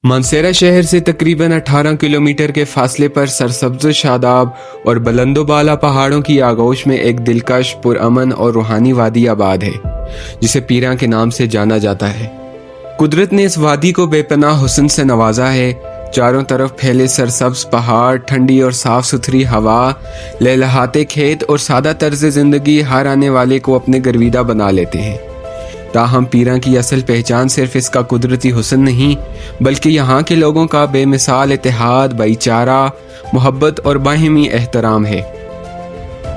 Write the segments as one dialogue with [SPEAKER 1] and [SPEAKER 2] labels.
[SPEAKER 1] मानसेरा शहर से तकरीबन 18 किलोमीटर के फासले पर सरसब्ज शादाब और बुलंदोबाला पहाड़ों की आगोश में एक दिलकश, पुरअमन और रूहानी वादी आबाद है, जिसे पीरा के नाम से जाना जाता है। कुदरत ने इस वादी को बेपनाह हुस्न से नवाजा है। चारों तरफ फैले सरसब्ज पहाड़, ठंडी और साफ सुथरी हवा, लहलहाते खेत और सादा तर्ज जिंदगी हर आने वाले को अपने गर्विदा बना लेते हैं। ताहम पीरा की असल पहचान सिर्फ इसका कुदरती हुस्न नहीं, बल्कि यहाँ के लोगों का बेमिसाल इत्तेहाद, भाईचारा, मोहब्बत और बाहिमी एहतराम है।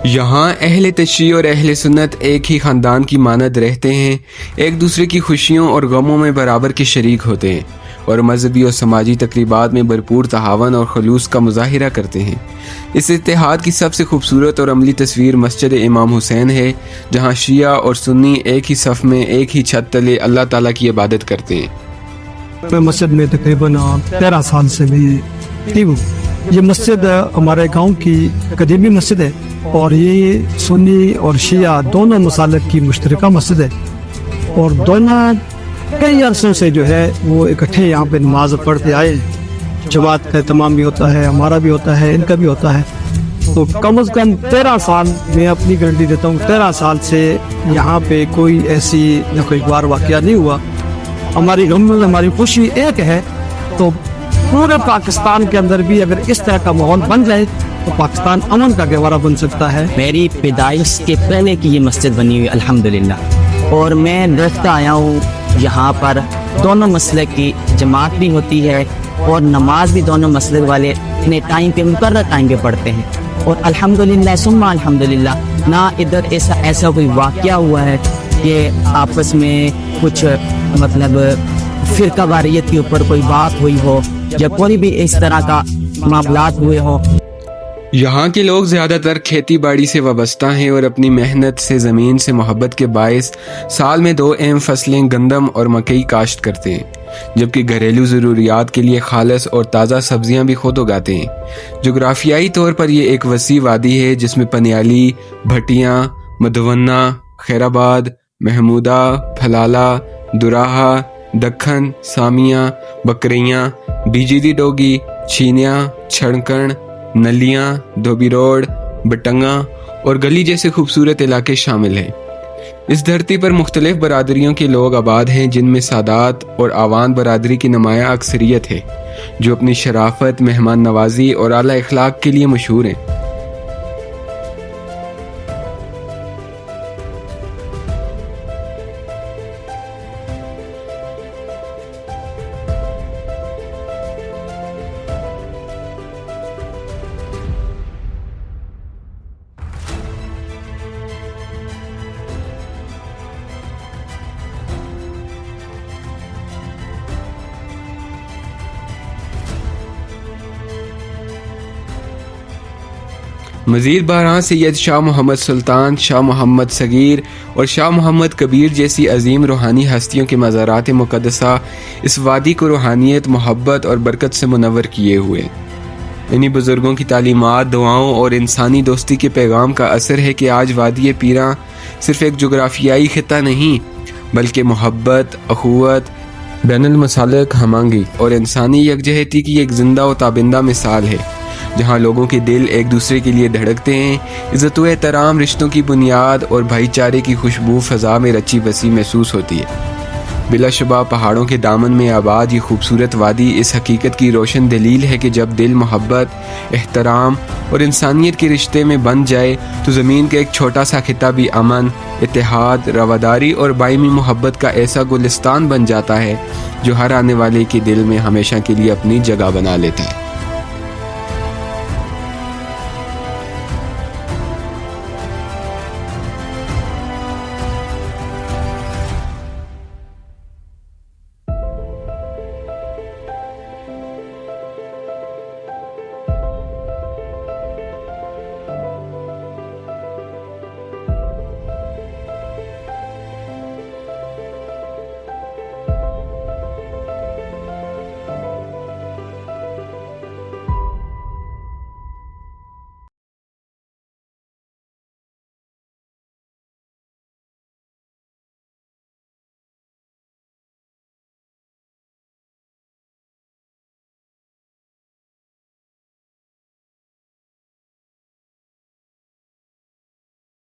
[SPEAKER 1] यहाँ अहले तशरीह और अहले सुन्नत एक ही ख़ानदान की मानद रहते हैं, एक दूसरे की खुशियों और गमों में बराबर के शरीक होते हैं और मजहबी और समाजी तकरीबात में भरपूर तहावन और खलूस का मुजाहिरा करते हैं। इस इत्तेहाद की सबसे खूबसूरत और अमली तस्वीर मस्जिद इमाम हुसैन है, जहाँ शिया और सुन्नी एक ही सफ़ में एक ही छत तले अल्लाह ताला की इबादत करते हैं।
[SPEAKER 2] मैं मस्जिद में तकरीबन 13 साल से भी एक्टिव हूँ। ये मस्जिद हमारे गांव की कदीमी मस्जिद है और ये सुन्नी और शिया दोनों मसालक की मुश्तरका मस्जिद है और दोनों कई अरसों से जो है वो इकट्ठे यहाँ पे नमाज पढ़ते आए। जमात का तमाम भी होता है, हमारा भी होता है, इनका भी होता है। तो कम से कम 13 साल मैं अपनी गारंटी देता हूँ, 13 साल से यहाँ पे कोई ऐसी न कोई बार वाक़या नहीं हुआ। हमारी गम में हमारी खुशी एक है, तो पूरे पाकिस्तान के अंदर भी अगर इस तरह का माहौल बन जाए तो पाकिस्तान अमन का गहवारा बन सकता है।
[SPEAKER 3] मेरी पैदाइश के पहले की ये मस्जिद बनी हुई अल्हम्दुलिल्लाह, और मैं देखता आया हूँ यहाँ पर दोनों मसलक की जमात भी होती है और नमाज भी दोनों मसलक वाले अपने टाइम पे मुकर्रर टाइम पे पढ़ते हैं। और अल्हम्दुलिल्लाह सुम्मा अल्हम्दुलिल्लाह ना इधर ऐसा कोई वाक़या हुआ है कि आपस में कुछ मतलब फ़िरका वारियत के ऊपर कोई बात हुई हो या कोई भी इस तरह का मामलात हुए हो।
[SPEAKER 1] यहाँ के लोग ज़्यादातर खेती बाड़ी से वाबस्ता हैं और अपनी मेहनत से ज़मीन से मोहब्बत के बायस साल में 2 अहम फसलें गंदम और मकई काश्त करते हैं, जबकि घरेलू ज़रूरियात के लिए खालस और ताज़ा सब्जियाँ भी खुद उगाते हैं। जोग्राफियाई तौर पर यह एक वसी वादी है जिसमें पनियाली, भटियाँ, मधवन्ना, खैराबाद, महमूदा, फलाला, दुराहा, दक्खन, सामिया, बकरियाँ, बीजीदी डोगी, छीनियाँ, छड़कण, नलियाँ, धोबी रोड, बटंगा और गली जैसे खूबसूरत इलाके शामिल हैं। इस धरती पर मुख्तलिफ बरादरियों के लोग आबाद हैं, जिनमें सादात और आवान बरादरी की नुमाया अक्सरियत है, जो अपनी शराफत, मेहमान नवाजी और आला इखलाक के लिए मशहूर हैं। मज़ीद बारह सैयद शाह मोहम्मद सुल्तान, शाह मोहम्मद सगीर और शाह मोहम्मद कबीर जैसी अजीम रूहानी हस्तियों के मज़ारात मुक़द्दसा इस वादी को रूहानियत, मोहब्बत और बरकत से मुनव्वर किए हुए। इन्हीं बुज़ुर्गों की तालीमात, दुआओं और इंसानी दोस्ती के पैगाम का असर है कि आज वादी पीरा सिर्फ़ एक जोग्राफियाई खिता नहीं, बल्कि मोहब्बत, अखुवत, बैनुल मसालिक, हमआहंगी और इंसानी यकजहती की एक ज़िंदा व ताबिंदा मिसाल है, जहाँ लोगों के दिल एक दूसरे के लिए धड़कते हैं। इज़्ज़त व एहतराम रिश्तों की बुनियाद और भाईचारे की खुशबू फ़ज़ा में रची बसी महसूस होती है। बिलाशुबा पहाड़ों के दामन में आबाद ये खूबसूरत वादी इस हकीकत की रोशन दलील है कि जब दिल मोहब्बत, एहतराम और इंसानियत के रिश्ते में बन जाए तो ज़मीन का एक छोटा सा खिता भी अमन, इत्तेहाद, रवादारी और बायमी मोहब्बत का ऐसा गुलिस्तान बन जाता है जो हर आने वाले के दिल में हमेशा के लिए अपनी जगह बना लेता है।